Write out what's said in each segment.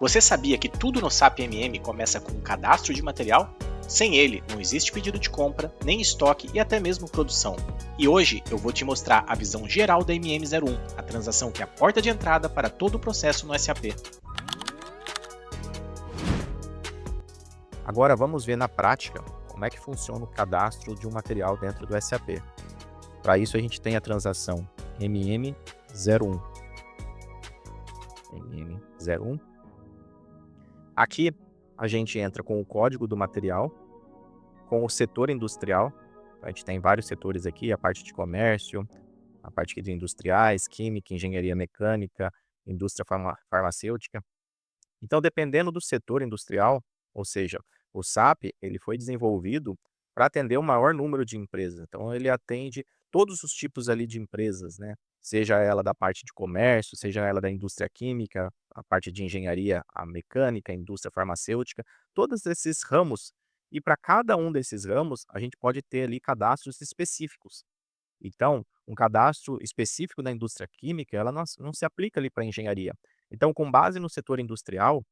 Você sabia que tudo no SAP MM começa com um cadastro de material? Sem ele, não existe pedido de compra, nem estoque e até mesmo produção. E hoje eu vou te mostrar a visão geral da MM01, a transação que é a porta de entrada para todo o processo no SAP. Agora vamos ver na prática como é que funciona o cadastro de um material dentro do SAP. Para isso a gente tem a transação MM01. MM01. Aqui a gente entra com o código do material, com o setor industrial. A gente tem vários setores aqui, a parte de comércio, a parte aqui de industriais, química, engenharia mecânica, indústria farmacêutica. Então, dependendo do setor industrial, ou seja, o SAP, ele foi desenvolvido para atender o maior número de empresas. Então, ele atende todos os tipos ali de empresas, né? Seja ela da parte de comércio, seja ela da indústria química, a parte de engenharia, a mecânica, a indústria farmacêutica, todos esses ramos. E para cada um desses ramos, a gente pode ter ali cadastros específicos. Então, um cadastro específico da indústria química, ela não se aplica ali para engenharia. Então, com base no setor industrial,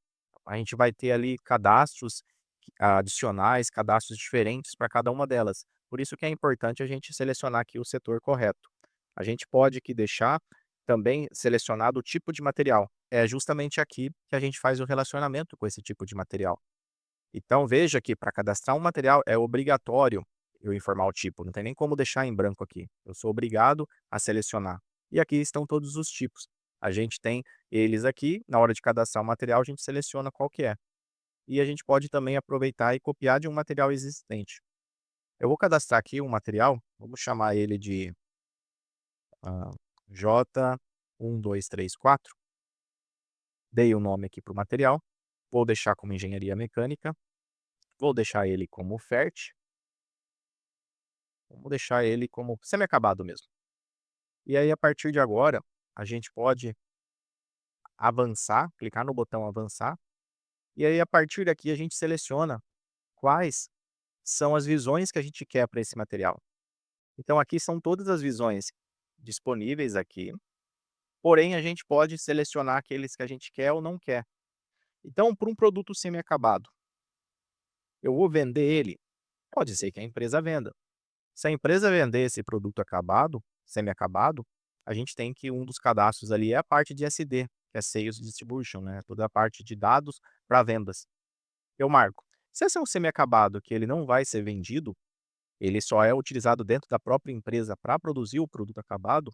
a gente vai ter ali cadastros adicionais, cadastros diferentes para cada uma delas. Por isso que é importante a gente selecionar aqui o setor correto. A gente pode aqui deixar também selecionado o tipo de material. É justamente aqui que a gente faz o relacionamento com esse tipo de material. Então veja que para cadastrar um material é obrigatório eu informar o tipo, não tem nem como deixar em branco aqui. Eu sou obrigado a selecionar. E aqui estão todos os tipos. A gente tem eles aqui, na hora de cadastrar o material, a gente seleciona qual que é. E a gente pode também aproveitar e copiar de um material existente. Eu vou cadastrar aqui um material, vamos chamar ele de J1234. Dei o nome aqui para o material, vou deixar como engenharia mecânica, vou deixar ele como FERT. Vamos deixar ele como semi-acabado mesmo. E aí, a partir de agora, a gente pode avançar, clicar no botão avançar, e aí a partir daqui a gente seleciona quais são as visões que a gente quer para esse material. Então aqui são todas as visões disponíveis aqui, porém a gente pode selecionar aqueles que a gente quer ou não quer. Então, para um produto semi-acabado, eu vou vender ele? Pode ser que a empresa venda. Se a empresa vender esse produto acabado, semi-acabado, a gente tem que um dos cadastros ali é a parte de SD, que é Sales Distribution, né? Toda a parte de dados para vendas. Eu marco. Se esse é um semi-acabado que ele não vai ser vendido, ele só é utilizado dentro da própria empresa para produzir o produto acabado,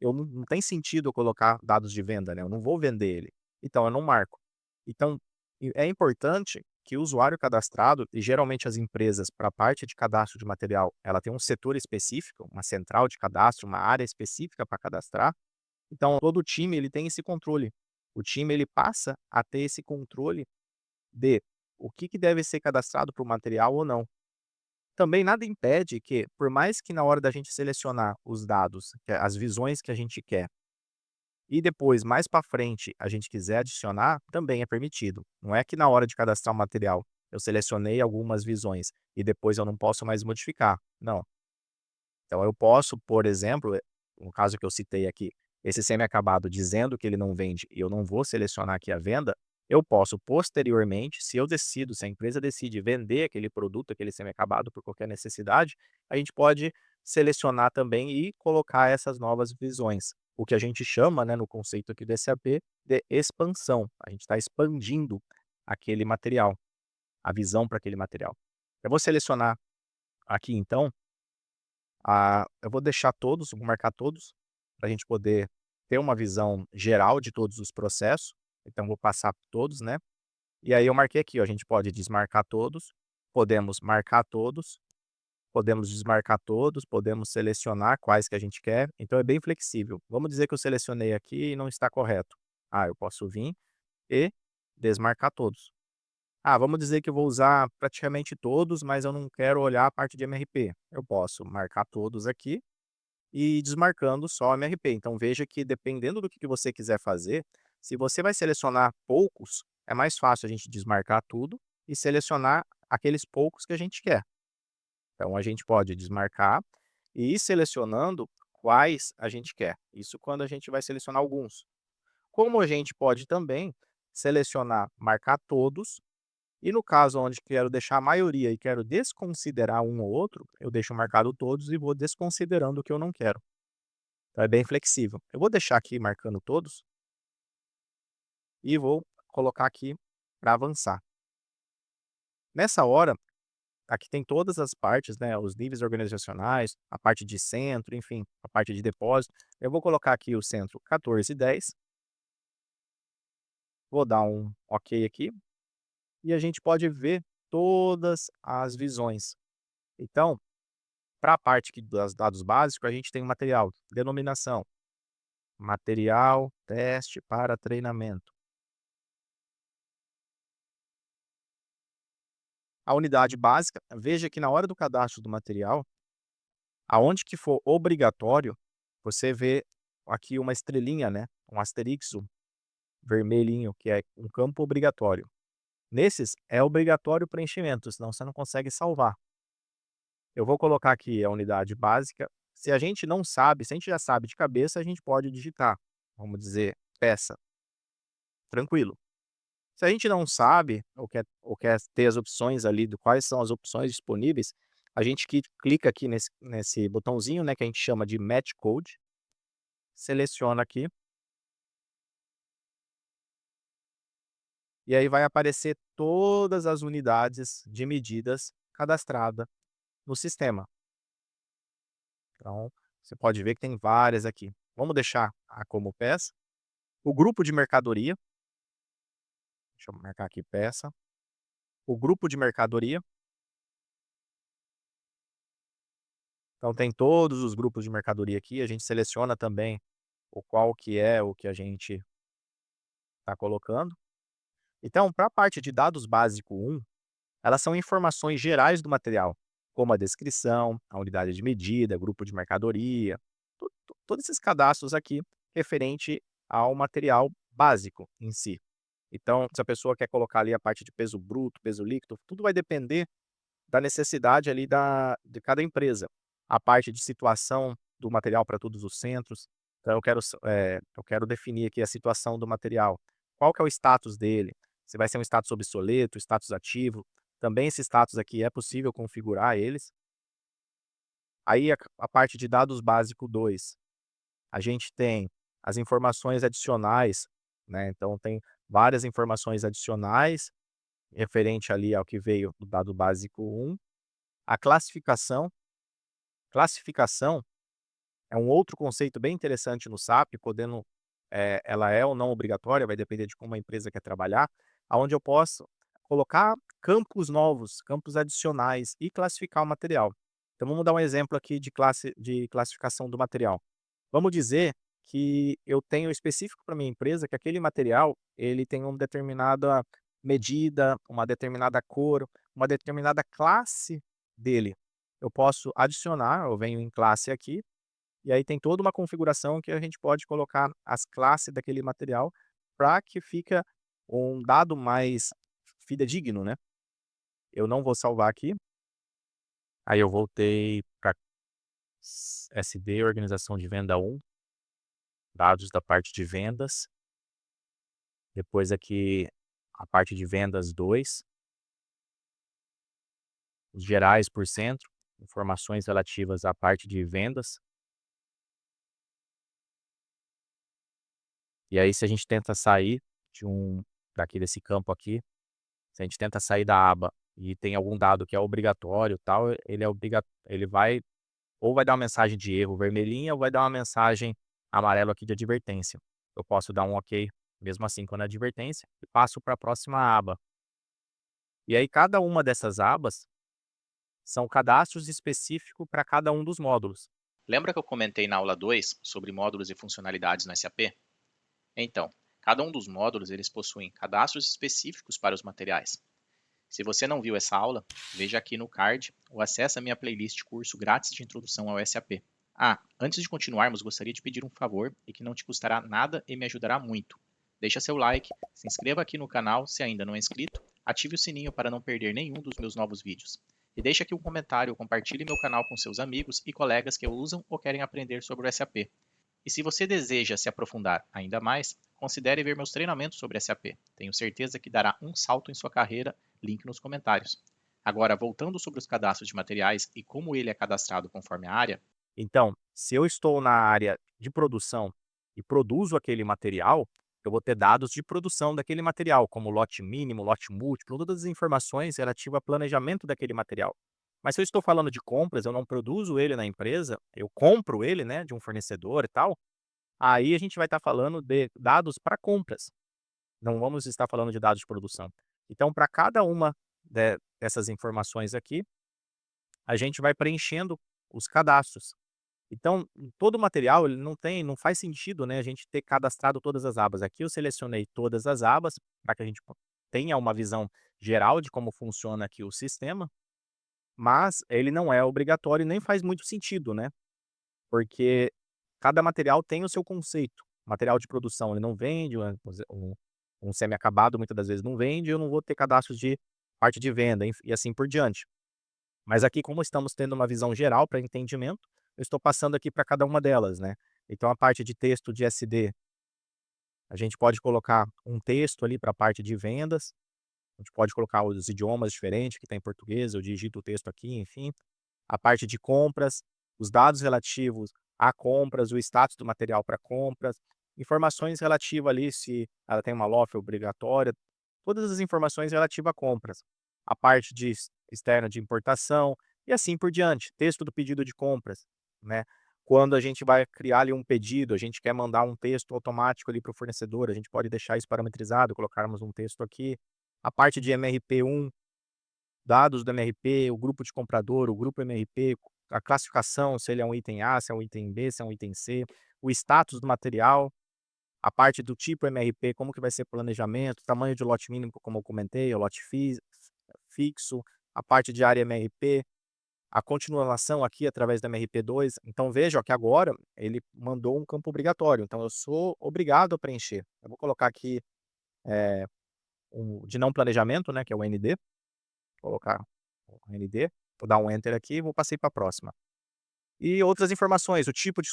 não tem sentido eu colocar dados de venda, né? Eu não vou vender ele. Então eu não marco. Então, é importante que o usuário cadastrado, e geralmente as empresas, para a parte de cadastro de material, ela tem um setor específico, uma central de cadastro, uma área específica para cadastrar. Então, todo time ele tem esse controle. O time ele passa a ter esse controle de o que deve ser cadastrado para o material ou não. Também nada impede que, por mais que na hora da gente selecionar os dados, as visões que a gente quer, e depois, mais para frente, a gente quiser adicionar, também é permitido. Não é que na hora de cadastrar o material, eu selecionei algumas visões e depois eu não posso mais modificar. Não. Então eu posso, por exemplo, no caso que eu citei aqui, esse semi-acabado dizendo que ele não vende e eu não vou selecionar aqui a venda, eu posso posteriormente, se eu decido, se a empresa decide vender aquele produto, aquele semi-acabado por qualquer necessidade, a gente pode selecionar também e colocar essas novas visões. O que a gente chama, né, no conceito aqui do SAP, de expansão. A gente está expandindo aquele material, a visão para aquele material. Eu vou selecionar aqui então eu vou deixar todos, vou marcar todos, para a gente poder ter uma visão geral de todos os processos. Então vou passar por todos, né. E aí eu marquei aqui, ó, a gente pode desmarcar todos, podemos marcar todos, podemos desmarcar todos, podemos selecionar quais que a gente quer, então é bem flexível. Vamos dizer que eu selecionei aqui e não está correto. Eu posso vir e desmarcar todos. Vamos dizer que eu vou usar praticamente todos, mas eu não quero olhar a parte de MRP. Eu posso marcar todos aqui e desmarcando só MRP. Então veja que dependendo do que você quiser fazer, se você vai selecionar poucos, é mais fácil a gente desmarcar tudo e selecionar aqueles poucos que a gente quer. Então a gente pode desmarcar e ir selecionando quais a gente quer. Isso quando a gente vai selecionar alguns. Como a gente pode também selecionar, marcar todos, e no caso onde quero deixar a maioria e quero desconsiderar um ou outro, eu deixo marcado todos e vou desconsiderando o que eu não quero. Então é bem flexível. Eu vou deixar aqui marcando todos e vou colocar aqui para avançar. Nessa hora, aqui tem todas as partes, né, os níveis organizacionais, a parte de centro, enfim, a parte de depósito. Eu vou colocar aqui o centro 1410, vou dar um ok aqui, e a gente pode ver todas as visões. Então, para a parte aqui dos dados básicos, a gente tem o material, denominação, material, teste para treinamento. A unidade básica, veja que na hora do cadastro do material, aonde que for obrigatório, você vê aqui uma estrelinha, né, um asterisco vermelhinho, que é um campo obrigatório. Nesses, é obrigatório o preenchimento, senão você não consegue salvar. Eu vou colocar aqui a unidade básica. Se a gente não sabe, se a gente já sabe de cabeça, a gente pode digitar. Vamos dizer, peça. Tranquilo. Se a gente não sabe, ou quer ter as opções ali do quais são as opções disponíveis, a gente clica aqui nesse botãozinho, né, que a gente chama de Match Code, seleciona aqui, e aí vai aparecer todas as unidades de medidas cadastradas no sistema. Então, você pode ver que tem várias aqui. Vamos deixar a como peça. O grupo de mercadoria, deixa eu marcar aqui peça. O grupo de mercadoria, então tem todos os grupos de mercadoria aqui, a gente seleciona também o qual que é o que a gente está colocando. Então, para a parte de dados básico 1, elas são informações gerais do material, como a descrição, a unidade de medida, grupo de mercadoria, todos esses cadastros aqui referente ao material básico em si. Então, se a pessoa quer colocar ali a parte de peso bruto, peso líquido, tudo vai depender da necessidade ali de cada empresa. A parte de situação do material para todos os centros. Então, eu quero definir aqui a situação do material. Qual que é o status dele? Se vai ser um status obsoleto, status ativo. Também esse status aqui é possível configurar eles. Aí a parte de dados básico 2, a gente tem as informações adicionais, né? Então tem várias informações adicionais referente ali ao que veio do dado básico 1. A classificação. Classificação é um outro conceito bem interessante no SAP, ela é ou não obrigatória, vai depender de como a empresa quer trabalhar, aonde eu posso colocar campos novos, campos adicionais e classificar o material. Então vamos dar um exemplo aqui de classificação do material. Vamos dizer que eu tenho específico para minha empresa que aquele material ele tem uma determinada medida, uma determinada cor, uma determinada classe dele. Eu posso adicionar, eu venho em classe aqui, e aí tem toda uma configuração que a gente pode colocar as classes daquele material para que fica um dado mais fidedigno, né. Eu não vou salvar aqui, aí eu voltei para SD, organização de venda 1, dados da parte de vendas, depois aqui a parte de vendas 2, os gerais por centro, informações relativas à parte de vendas. E aí se a gente tenta sair daqui desse campo aqui, se a gente tenta sair da aba e tem algum dado que é obrigatório, tal, ele vai ou vai dar uma mensagem de erro vermelhinha ou vai dar uma mensagem amarelo aqui de advertência. Eu posso dar um ok, mesmo assim quando é advertência, e passo para a próxima aba. E aí cada uma dessas abas são cadastros específicos para cada um dos módulos. Lembra que eu comentei na aula 2 sobre módulos e funcionalidades no SAP? Então, cada um dos módulos eles possuem cadastros específicos para os materiais. Se você não viu essa aula, veja aqui no card ou acesse a minha playlist curso grátis de introdução ao SAP. Ah, antes de continuarmos, gostaria de pedir um favor e que não te custará nada e me ajudará muito. Deixa seu like, se inscreva aqui no canal se ainda não é inscrito, ative o sininho para não perder nenhum dos meus novos vídeos. E deixe aqui um comentário ou compartilhe meu canal com seus amigos e colegas que usam ou querem aprender sobre o SAP. E se você deseja se aprofundar ainda mais, considere ver meus treinamentos sobre SAP. Tenho certeza que dará um salto em sua carreira, link nos comentários. Agora, voltando sobre os cadastros de materiais e como ele é cadastrado conforme a área, Então, se eu estou na área de produção e produzo aquele material, eu vou ter dados de produção daquele material, como lote mínimo, lote múltiplo, todas as informações relativas ao planejamento daquele material. Mas se eu estou falando de compras, eu não produzo ele na empresa, eu compro ele, né, de um fornecedor e tal, aí a gente vai estar falando de dados para compras, não vamos estar falando de dados de produção. Então, para cada uma dessas informações aqui, a gente vai preenchendo os cadastros. Então, todo o material, ele não faz sentido, né, a gente ter cadastrado todas as abas. Aqui eu selecionei todas as abas, para que a gente tenha uma visão geral de como funciona aqui o sistema, mas ele não é obrigatório e nem faz muito sentido, né, porque cada material tem o seu conceito. Material de produção, ele não vende, um semi-acabado muitas das vezes não vende, eu não vou ter cadastros de parte de venda, e assim por diante. Mas aqui, como estamos tendo uma visão geral para entendimento, eu estou passando aqui para cada uma delas, né. Então a parte de texto de SD, a gente pode colocar um texto ali para a parte de vendas, a gente pode colocar os idiomas diferentes que tem em português, eu digito o texto aqui, enfim. A parte de compras, os dados relativos a compras, o status do material para compras, informações relativas ali se ela tem uma LOF obrigatória, todas as informações relativas a compras. A parte de externa de importação e assim por diante. Texto do pedido de compras, né? Quando a gente vai criar ali um pedido, a gente quer mandar um texto automático ali para o fornecedor, a gente pode deixar isso parametrizado, colocarmos um texto aqui. A parte de MRP1, dados do MRP, o grupo de comprador, o grupo MRP, a classificação, se ele é um item A, se é um item B, se é um item C, o status do material, a parte do tipo MRP, como que vai ser o planejamento, tamanho de lote mínimo, como eu comentei, o lote fixo, a parte de área MRP, a continuação aqui através da MRP2. Então veja que agora ele mandou um campo obrigatório, então eu sou obrigado a preencher. Eu vou colocar aqui de não planejamento, né, que é o ND, colocar o ND, vou dar um enter aqui e vou passei para a próxima. E outras informações, o tipo de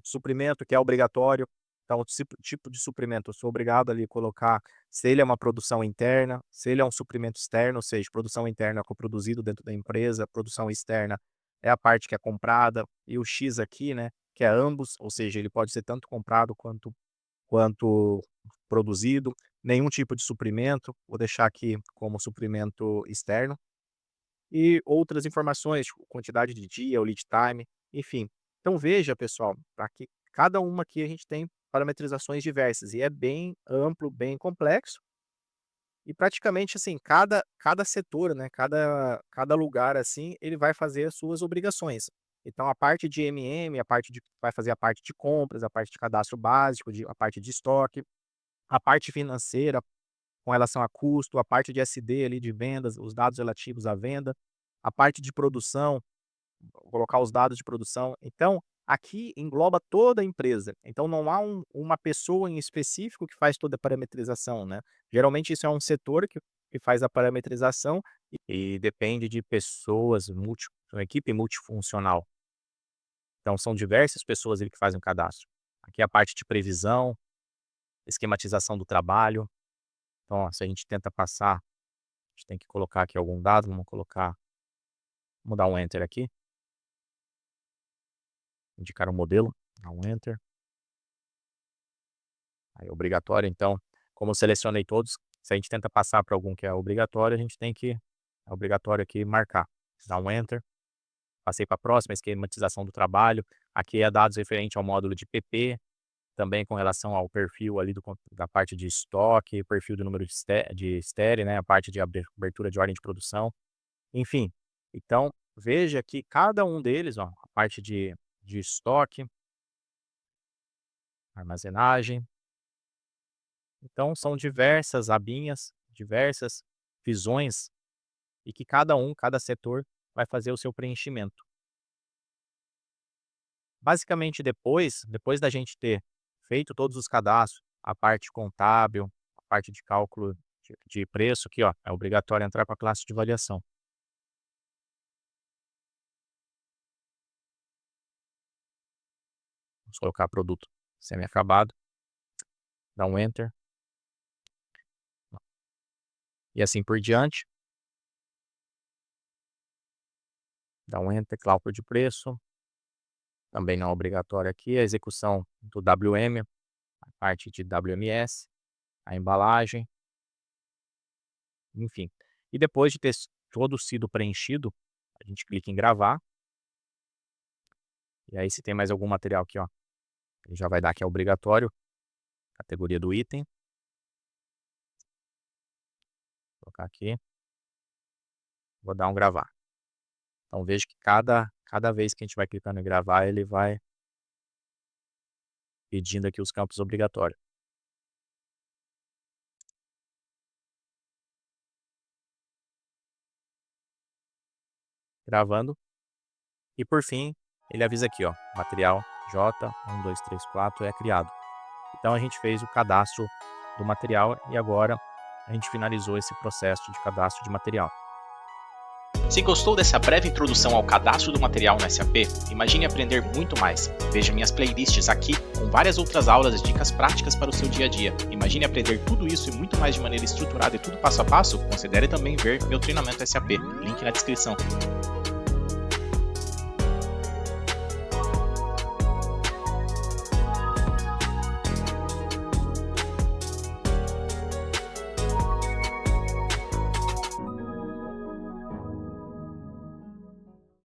suprimento que é obrigatório, então o tipo de suprimento, eu sou obrigado ali colocar se ele é uma produção interna, se ele é um suprimento externo, ou seja, produção interna é coproduzido dentro da empresa, produção externa é a parte que é comprada, e o X aqui, né, que é ambos, ou seja, ele pode ser tanto comprado quanto produzido, nenhum tipo de suprimento, vou deixar aqui como suprimento externo. E outras informações, tipo quantidade de dia, o lead time, enfim. Então veja, pessoal, para que cada uma aqui a gente tem parametrizações diversas e é bem amplo, bem complexo e praticamente assim, cada setor, né, cada lugar assim, ele vai fazer as suas obrigações. Então a parte de MM, a parte de vai fazer a parte de compras, a parte de cadastro básico, a parte de estoque, a parte financeira com relação a custo, a parte de SD ali de vendas, os dados relativos à venda, a parte de produção, colocar os dados de produção. Então, aqui engloba toda a empresa. Então, não há uma pessoa em específico que faz toda a parametrização, né? Geralmente, isso é um setor que faz a parametrização e depende de pessoas, uma equipe multifuncional. Então, são diversas pessoas ali que fazem o cadastro. Aqui é a parte de previsão, esquematização do trabalho. Então, ó, se a gente tenta passar, a gente tem que colocar aqui algum dado, vamos dar um enter aqui, indicar um modelo, dar um enter. Aí obrigatório, então, como eu selecionei todos, se a gente tenta passar para algum que é obrigatório, a gente tem que é obrigatório aqui marcar. Dá um enter, passei para a próxima, esquematização do trabalho. Aqui é dados referente ao módulo de PP, também com relação ao perfil ali da parte de estoque, perfil do número de série, né, a parte de abertura de ordem de produção, enfim. Então, veja que cada um deles, ó, a parte de estoque, armazenagem, então são diversas abinhas, diversas visões e que cada setor vai fazer o seu preenchimento. Basicamente depois da gente ter feito todos os cadastros, a parte contábil, a parte de cálculo de preço aqui, ó, é obrigatório entrar com a classe de variação. Vamos colocar produto semi-acabado. Dá um Enter. E assim por diante. Dá um Enter, cálculo de preço. Também não é obrigatório aqui. A execução do WM, a parte de WMS, a embalagem. Enfim. E depois de ter todo sido preenchido, a gente clica em gravar. E aí se tem mais algum material aqui, ó, ele já vai dar que é obrigatório. Categoria do item. Vou colocar aqui. Vou dar um gravar. Então veja que cada vez que a gente vai clicando em gravar, ele vai pedindo aqui os campos obrigatórios. Gravando. E por fim, ele avisa aqui, ó, material J1234 é criado. Então a gente fez o cadastro do material e agora a gente finalizou esse processo de cadastro de material. Se gostou dessa breve introdução ao cadastro do material no SAP, imagine aprender muito mais. Veja minhas playlists aqui com várias outras aulas e dicas práticas para o seu dia a dia. Imagine aprender tudo isso e muito mais de maneira estruturada e tudo passo a passo? Considere também ver meu treinamento SAP, link na descrição.